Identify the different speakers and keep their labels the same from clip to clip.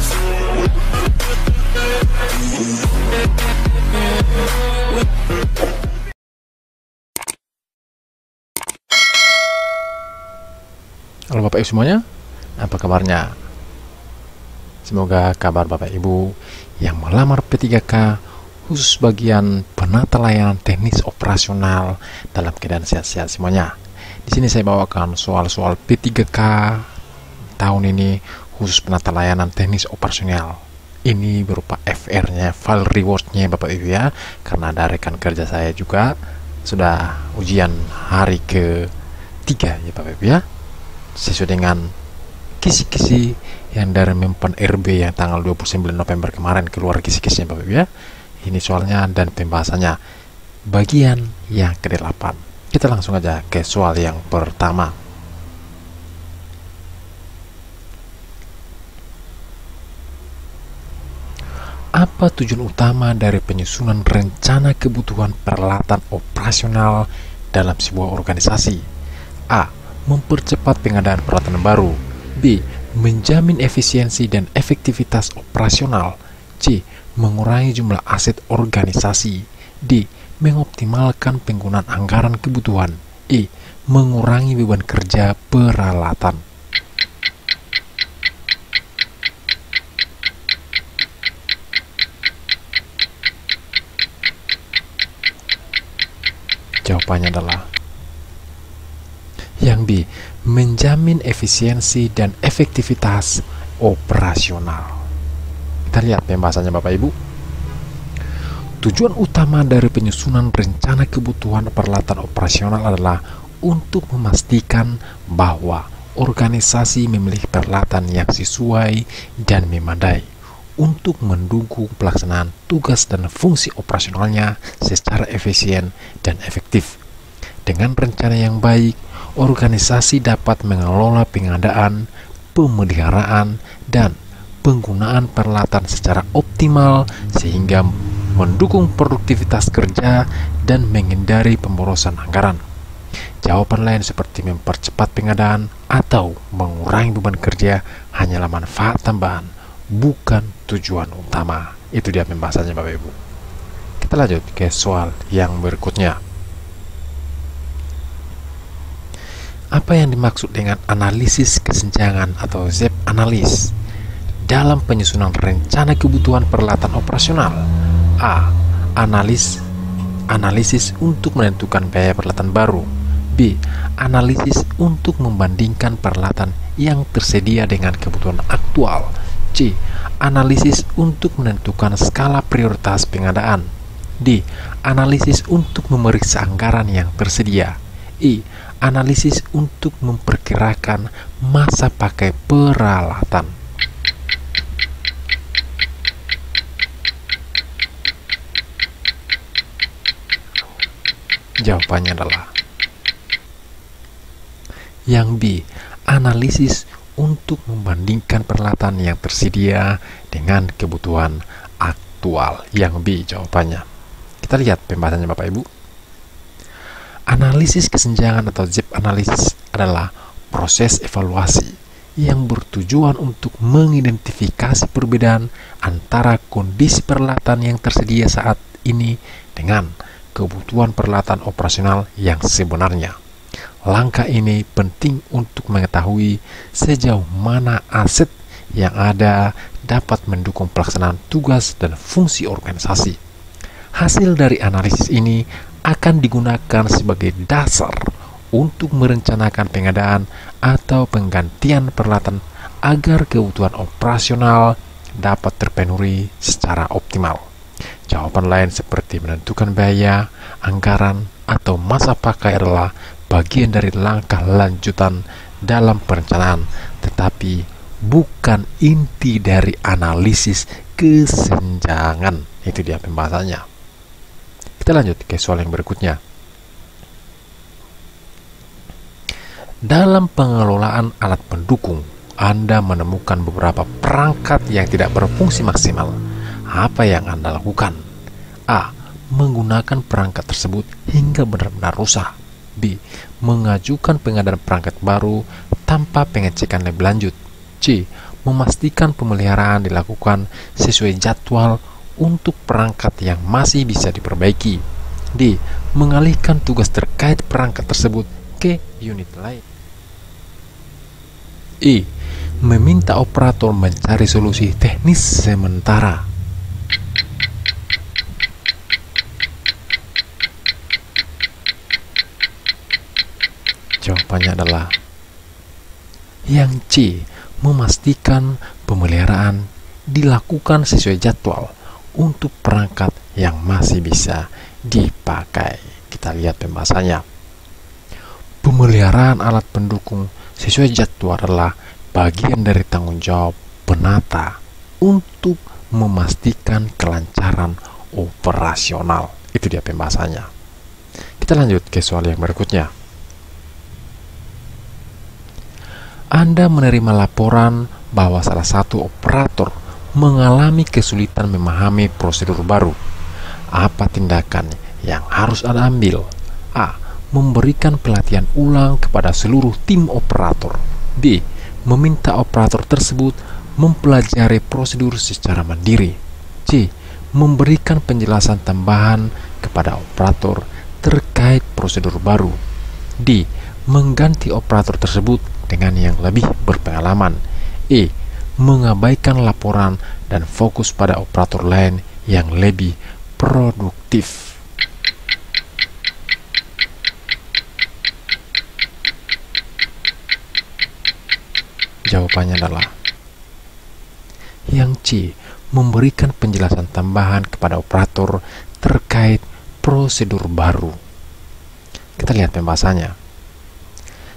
Speaker 1: Halo Bapak Ibu semuanya, apa kabarnya? Semoga kabar Bapak Ibu yang melamar P3K khusus bagian penata layanan teknis operasional dalam keadaan sehat-sehat semuanya. Di sini saya bawakan soal-soal P3K tahun ini khusus penata layanan teknis operasional. Ini berupa FR-nya, file reward-nya Bapak Ibu ya, karena ada rekan kerja saya juga sudah ujian hari ke-3 ya Bapak Ibu ya, sesuai dengan kisi-kisi yang dari Mempan RB yang tanggal 29 November kemarin keluar kisi-kisinya Bapak Ibu ya. Ini soalnya dan pembahasannya bagian yang ke-8. Kita langsung aja ke soal yang pertama. Apa tujuan utama dari penyusunan rencana kebutuhan peralatan operasional dalam sebuah organisasi? A. Mempercepat pengadaan peralatan baru. B. Menjamin efisiensi dan efektivitas operasional. C. Mengurangi jumlah aset organisasi. D. Mengoptimalkan penggunaan anggaran kebutuhan. E. Mengurangi beban kerja peralatan. Jawabannya adalah yang B. Menjamin efisiensi dan efektivitas operasional. Kita lihat pembahasannya Bapak Ibu. Tujuan utama dari penyusunan rencana kebutuhan peralatan operasional adalah untuk memastikan bahwa organisasi memiliki peralatan yang sesuai dan memadai untuk mendukung pelaksanaan tugas dan fungsi operasionalnya secara efisien dan efektif. Dengan rencana yang baik, organisasi dapat mengelola pengadaan, pemeliharaan, dan penggunaan peralatan secara optimal sehingga mendukung produktivitas kerja dan menghindari pemborosan anggaran. Jawaban lain seperti mempercepat pengadaan atau mengurangi beban kerja hanyalah manfaat tambahan, bukan tujuan utama. Itu dia pembahasannya Bapak Ibu. Kita lanjut ke soal yang berikutnya. Apa yang dimaksud dengan analisis kesenjangan atau ZEP analis dalam penyusunan rencana kebutuhan peralatan operasional? A. Analisis untuk menentukan biaya peralatan baru. B. Analisis untuk membandingkan peralatan yang tersedia dengan kebutuhan aktual. C. Analisis untuk menentukan skala prioritas pengadaan. D. Analisis untuk memeriksa anggaran yang tersedia. E. Analisis untuk memperkirakan masa pakai peralatan. Jawabannya adalah yang B. Analisis untuk membandingkan peralatan yang tersedia dengan kebutuhan aktual. Yang B jawabannya. Kita lihat pembahasannya Bapak Ibu. Analisis kesenjangan atau ZEP analisis adalah proses evaluasi yang bertujuan untuk mengidentifikasi perbedaan antara kondisi peralatan yang tersedia saat ini dengan kebutuhan peralatan operasional yang sebenarnya. Langkah ini penting untuk mengetahui sejauh mana aset yang ada dapat mendukung pelaksanaan tugas dan fungsi organisasi. Hasil dari analisis ini akan digunakan sebagai dasar untuk merencanakan pengadaan atau penggantian peralatan agar kebutuhan operasional dapat terpenuhi secara optimal. Jawaban lain seperti menentukan biaya, anggaran, atau masa pakai adalah bagian dari langkah lanjutan dalam perencanaan, tetapi bukan inti dari analisis kesenjangan. Itu dia pembahasannya. Kita lanjut ke soal yang berikutnya. Dalam pengelolaan alat pendukung, Anda menemukan beberapa perangkat yang tidak berfungsi maksimal. Apa yang Anda lakukan? A. Menggunakan perangkat tersebut hingga benar-benar rusak. B. Mengajukan pengadaan perangkat baru tanpa pengecekan lebih lanjut. C. memastikan pemeliharaan dilakukan sesuai jadwal untuk perangkat yang masih bisa diperbaiki. D. Mengalihkan tugas terkait perangkat tersebut ke unit lain. E. Meminta operator mencari solusi teknis sementara. Jawabannya adalah yang C. Memastikan pemeliharaan dilakukan sesuai jadwal untuk perangkat yang masih bisa dipakai. Kita lihat pembahasannya. Pemeliharaan alat pendukung sesuai jadwal adalah bagian dari tanggung jawab penata untuk memastikan kelancaran operasional. Itu dia pembahasannya. Kita lanjut ke soal yang berikutnya. Anda menerima laporan bahwa salah satu operator mengalami kesulitan memahami prosedur baru. Apa tindakan yang harus Anda ambil? A. Memberikan pelatihan ulang kepada seluruh tim operator. B. Meminta operator tersebut mempelajari prosedur secara mandiri. C. Memberikan penjelasan tambahan kepada operator terkait prosedur baru. D. Mengganti operator tersebut dengan yang lebih berpengalaman. E. Mengabaikan laporan dan fokus pada operator lain yang lebih produktif. Jawabannya adalah yang C. Memberikan penjelasan tambahan kepada operator terkait prosedur baru. Kita lihat pembahasannya.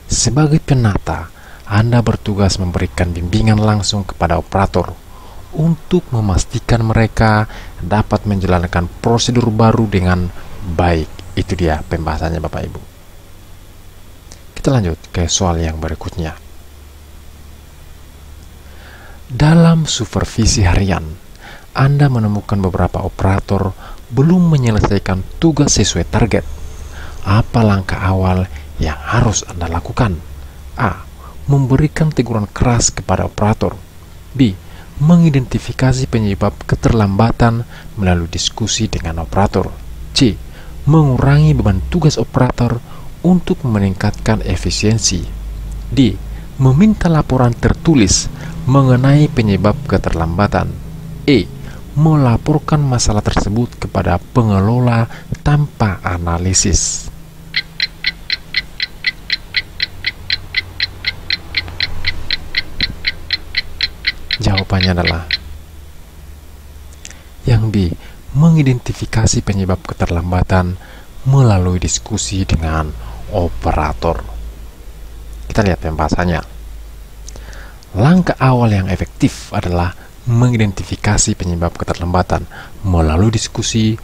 Speaker 1: Sebagai penata, Anda bertugas memberikan bimbingan langsung kepada operator untuk memastikan mereka dapat menjalankan prosedur baru dengan baik. Itu dia pembahasannya Bapak Ibu. Kita lanjut ke soal yang berikutnya. Dalam supervisi harian, Anda menemukan beberapa operator belum menyelesaikan tugas sesuai target. Apa langkah awal yang harus Anda lakukan? A. Memberikan teguran keras kepada operator. B. Mengidentifikasi penyebab keterlambatan melalui diskusi dengan operator. C. Mengurangi beban tugas operator untuk meningkatkan efisiensi. D. Meminta laporan tertulis mengenai penyebab keterlambatan. E. Melaporkan masalah tersebut kepada pengelola tanpa analisis. Jawabannya adalah yang B. Mengidentifikasi penyebab keterlambatan melalui diskusi dengan operator. Kita lihat pembahasannya. Langkah awal yang efektif adalah mengidentifikasi penyebab keterlambatan melalui diskusi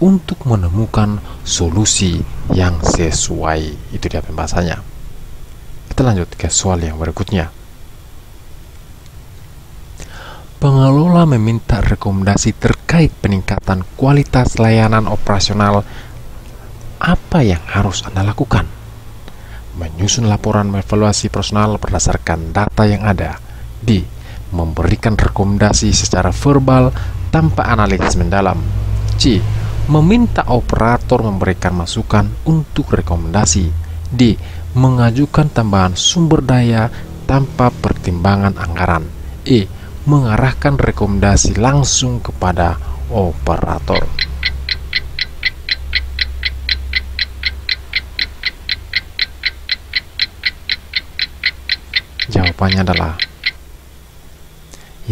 Speaker 1: untuk menemukan solusi yang sesuai. Itu dia pembahasannya. Kita lanjut ke soal yang berikutnya. Pengelola meminta rekomendasi terkait peningkatan kualitas layanan operasional. Apa yang harus Anda lakukan? Menyusun laporan evaluasi personal berdasarkan data yang ada. B. Memberikan rekomendasi secara verbal tanpa analisis mendalam. C. Meminta operator memberikan masukan untuk rekomendasi. D. Mengajukan tambahan sumber daya tanpa pertimbangan anggaran. E. Mengarahkan rekomendasi langsung kepada operator. Jawabannya adalah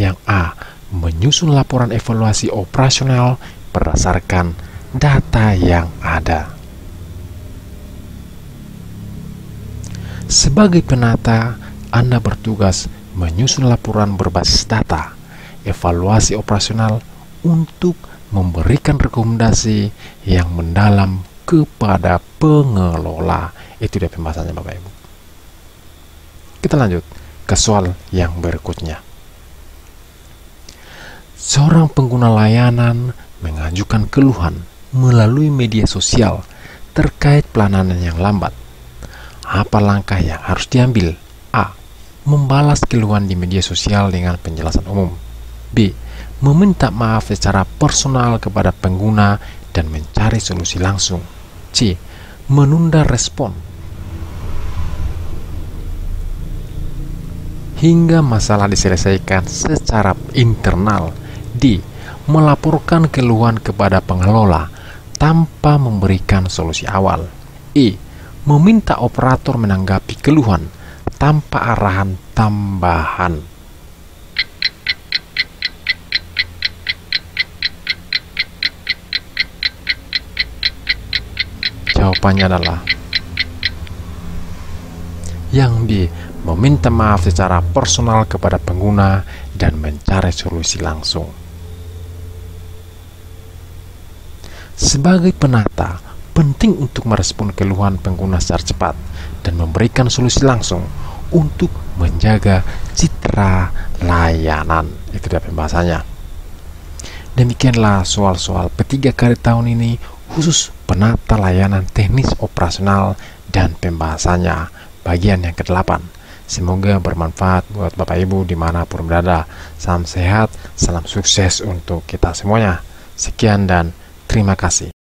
Speaker 1: yang A. Menyusun laporan evaluasi operasional berdasarkan data yang ada. Sebagai penata, Anda bertugas menyusun laporan berbasis data, evaluasi operasional untuk memberikan rekomendasi yang mendalam kepada pengelola. Itu dia pembahasannya Bapak Ibu. Kita lanjut ke soal yang berikutnya. Seorang pengguna layanan mengajukan keluhan melalui media sosial terkait pelayanan yang lambat. Apa langkah yang harus diambil? A. membalas keluhan di media sosial dengan penjelasan umum. B. Meminta maaf secara personal kepada pengguna dan mencari solusi langsung. C. Menunda respon hingga masalah diselesaikan secara internal. D. Melaporkan keluhan kepada pengelola tanpa memberikan solusi awal. E. Meminta operator menanggapi keluhan tanpa arahan tambahan. Jawabannya adalah yang B. Meminta maaf secara personal kepada pengguna dan mencari solusi langsung. Sebagai penata, penting untuk merespon keluhan pengguna secara cepat dan memberikan solusi langsung untuk menjaga citra layanan. Itu dia pembahasannya. Demikianlah soal-soal P3K tahun ini khusus penata layanan teknis operasional dan pembahasannya bagian yang ke-8. Semoga bermanfaat buat Bapak Ibu dimanapun berada. Salam sehat, salam sukses untuk kita semuanya. Sekian dan terima kasih.